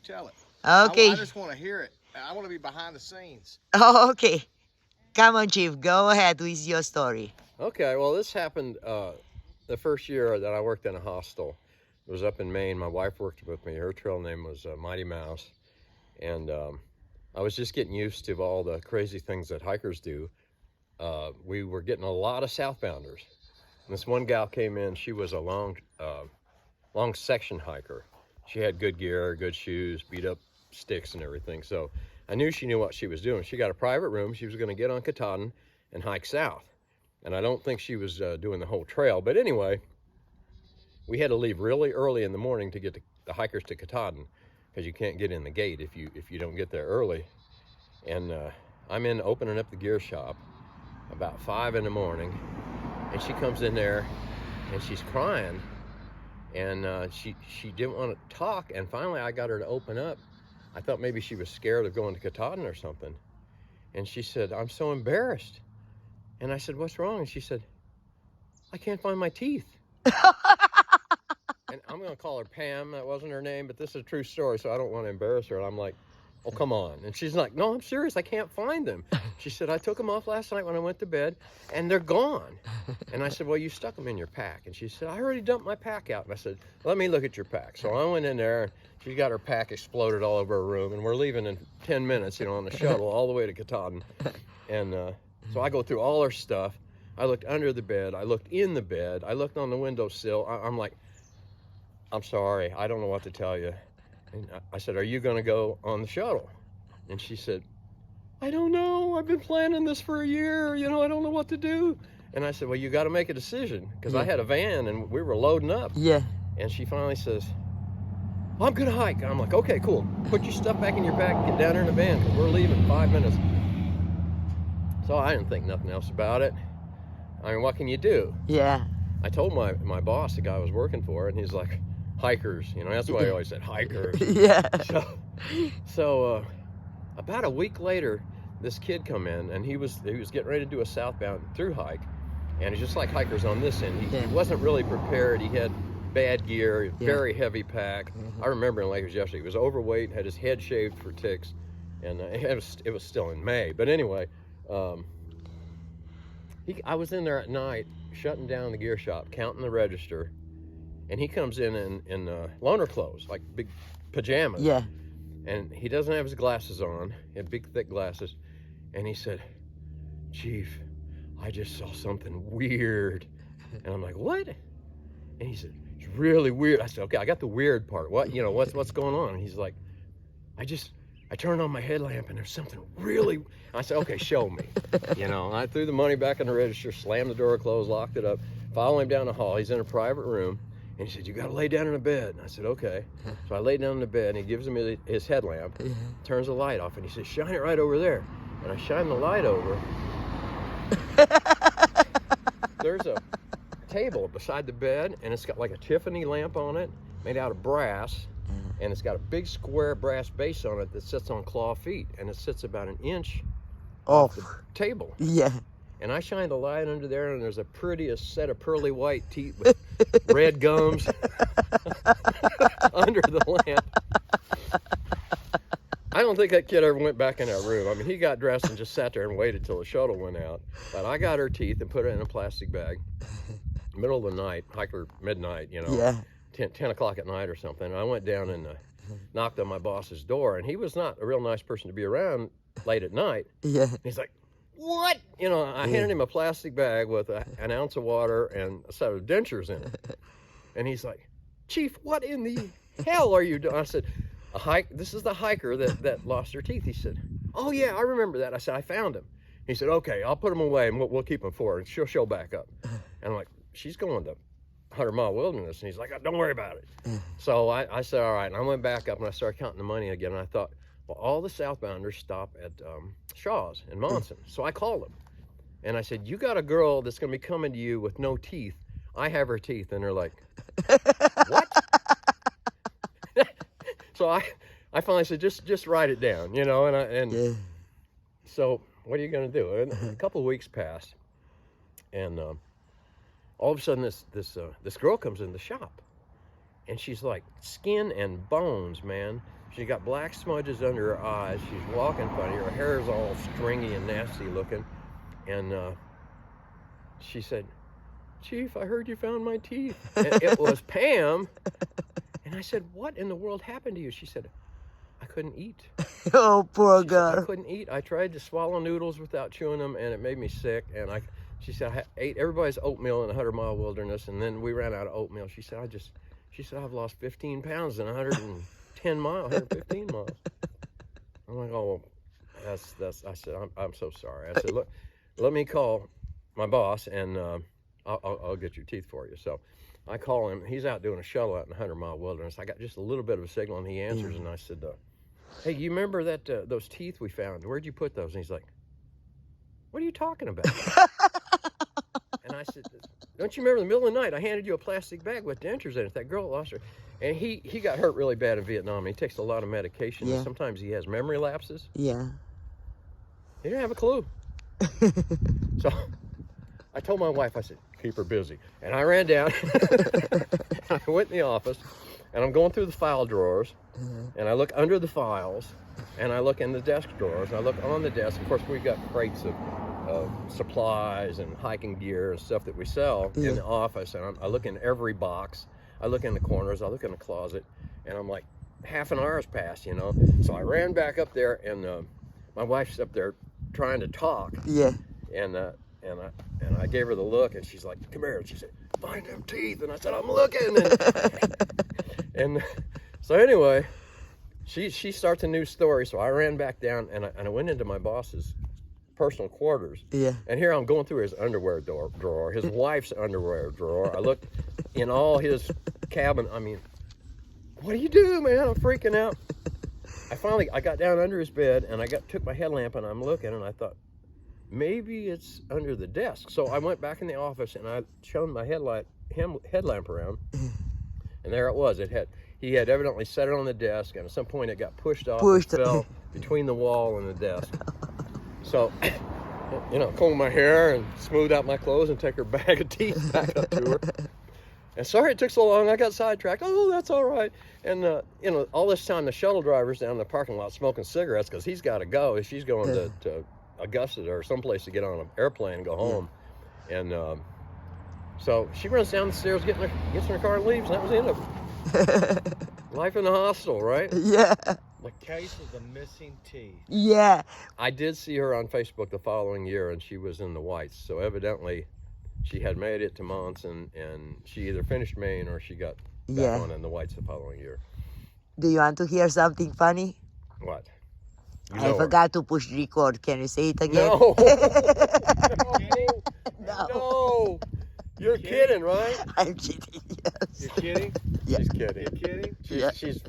tell it. Okay. I just want to hear it. I want to be behind the scenes. Oh, okay. Come on, Chief. Go ahead with your story. Okay, well, this happened the first year that I worked in a hostel. It was up in Maine. My wife worked with me. Her trail name was Mighty Mouse. And I was just getting used to all the crazy things that hikers do. We were getting a lot of southbounders. And this one gal came in. She was a long section hiker. She had good gear, good shoes, beat up sticks and everything. So I knew she knew what she was doing. She got a private room. She was going to get on Katahdin and hike south. And I don't think she was doing the whole trail. But anyway, we had to leave really early in the morning to get the hikers to Katahdin, because you can't get in the gate if you don't get there early. And I'm in opening up the gear shop about 5 in the morning, and she comes in there and she's crying, and she didn't want to talk. And finally I got her to open up. I thought maybe she was scared of going to Katahdin or something. And she said, "I'm so embarrassed." And I said, "What's wrong?" And she said, "I can't find my teeth." And I'm going to call her Pam. That wasn't her name, but this is a true story, so I don't want to embarrass her. And I'm like, "Oh, come on." And she's like, "No, I'm serious. I can't find them." She said, "I took them off last night when I went to bed, and they're gone." And I said, "Well, you stuck them in your pack." And she said, "I already dumped my pack out." And I said, "Let me look at your pack." So I went in there, and she got her pack exploded all over her room, and we're leaving in 10 minutes, on the shuttle all the way to Katahdin. And so I go through all her stuff. I looked under the bed. I looked in the bed. I looked on the windowsill. I'm like, "I'm sorry. I don't know what to tell you." And I said, "Are you going to go on the shuttle?" And she said, "I don't know. I've been planning this for a year. I don't know what to do." And I said, "Well, you got to make a decision," because I had a van and we were loading up. Yeah. And she finally says, "Well, I'm going to hike." I'm like, "Okay, cool. Put your stuff back in your bag and get down there in the van, because we're leaving in 5 minutes." So I didn't think nothing else about it. I mean, what can you do? Yeah. I told my boss, the guy I was working for, and he's like, "Hikers," that's why I always said hikers. Yeah. So about a week later, this kid come in, and he was getting ready to do a southbound through hike, and he's just like hikers on this end. He wasn't really prepared. He had bad gear, very heavy pack. I remember in Lakers yesterday, he was overweight, had his head shaved for ticks, and it was still in May. But anyway, I was in there at night, shutting down the gear shop, counting the register, and he comes in loner clothes, like big pajamas. Yeah. And he doesn't have his glasses on. He had big, thick glasses. And he said, "Chief, I just saw something weird." And I'm like, "What?" And he said, "It's really weird." I said, "Okay, I got the weird part. What's going on?" And he's like, I turned on my headlamp and there's something really." I said, "Okay, show me." I threw the money back in the register, slammed the door closed, locked it up, followed him down the hall. He's in a private room. And he said, "You got to lay down in the bed." And I said, "Okay." So I laid down in the bed, and he gives me his headlamp, turns the light off, and he says, "Shine it right over there." And I shine the light over. There's a table beside the bed, and it's got like a Tiffany lamp on it, made out of brass. And it's got a big square brass base on it that sits on claw feet, and it sits about an inch off the table. Yeah. And I shine the light under there, and there's a prettiest set of pearly white teeth with red gums under the lamp. I don't think that kid ever went back in that room. I mean, he got dressed and just sat there and waited till the shuttle went out. But I got her teeth and put it in a plastic bag. Middle of the night, hiker midnight, Yeah. 10 o'clock at night or something. And I went down and knocked on my boss's door, and he was not a real nice person to be around late at night. Yeah. He's like, "What?" I handed him a plastic bag with an ounce of water and a set of dentures in it. And he's like, "Chief, what in the hell are you doing?" I said, "This is the hiker that lost her teeth." He said, "Oh yeah, I remember that." I said, "I found him." He said, "Okay, I'll put them away and we'll keep them for her, and she'll show back up." And I'm like, "She's going to 100-mile wilderness." And he's like, "Don't worry about it." So I said, "All right." And I went back up and I started counting the money again. And I thought, well, all the southbounders stop at Shaw's in Monson. So I called them and I said, "You got a girl that's going to be coming to you with no teeth. I have her teeth." And they're like, "What?" So I finally said, just write it down, and so what are you going to do? And a couple of weeks passed, and all of a sudden this girl comes in the shop, and she's like skin and bones, man. She got black smudges under her eyes. She's walking funny. Her hair is all stringy and nasty looking. And she said, "Chief, I heard you found my teeth." And it was Pam. And I said, "What in the world happened to you?" She said, "I couldn't eat." Oh, poor She said, "I girl. couldn't eat. I tried to swallow noodles without chewing them, and it made me sick." And she said, "I ate everybody's oatmeal in a 100-mile wilderness, and then we ran out of oatmeal." She said, "I've lost 15 pounds in 110 miles, 115 miles." I'm like, "Oh, that's." I said, "I'm so sorry." I said, "Look, let me call my boss, and I'll get your teeth for you." So I call him. He's out doing a shuttle out in the 100-mile wilderness. I got just a little bit of a signal, and he answers, and I said, "Hey, you remember that those teeth we found? Where'd you put those?" And he's like, "What are you talking about?" And I said, "Don't you remember in the middle of the night I handed you a plastic bag with dentures in it? That girl lost her." And he got hurt really bad in Vietnam. He takes a lot of medication. Yeah. And sometimes he has memory lapses. Yeah. He didn't have a clue. So I told my wife, I said, "Keep her busy." And I ran down. I went in the office, and I'm going through the file drawers, and I look under the files, and I look in the desk drawers, and I look on the desk. Of course, we've got crates of supplies and hiking gear and stuff that we sell in the office, and I look in every box. I look in the corners, I look in the closet, and I'm like, half an hour has passed, you know. So I ran back up there, and my wife's up there trying to talk. Yeah. And I gave her the look, and she's like, "Come here." And she said, "Find them teeth." And I said, "I'm looking." And so anyway, she starts a new story. So I ran back down, and I went into my boss's personal quarters. Yeah. And here I'm going through his underwear drawer, his wife's underwear drawer. I looked in all his cabin. I mean, what do you do, man? I'm freaking out. I got down under his bed, and took my headlamp, and I'm looking, and I thought, maybe it's under the desk. So I went back in the office, and I shone my headlamp around, and there it was. He had evidently set it on the desk, and at some point it got pushed off and fell between the wall and the desk. So, you know, comb my hair and smooth out my clothes and take her bag of teeth back up to her. And sorry it took so long. I got sidetracked. "Oh, that's all right." And you know, all this time the shuttle driver's down in the parking lot smoking cigarettes because he's got to go. She's going to Augusta or someplace to get on an airplane and go home. And so she runs down the stairs, gets in her car and leaves, and that was the end of it. Life in the hostel, right? Yeah. The case of the missing teeth. Yeah. I did see her on Facebook the following year, and she was in the whites. So evidently she had made it to Monson, and she either finished Maine or she got back on in the whites the following year. Do you want to hear something funny? What? I forgot to push record. Can you say it again? No. No. No. You're kidding, right? I'm kidding. Yes. You're kidding? Yeah. She's kidding. You're kidding? She's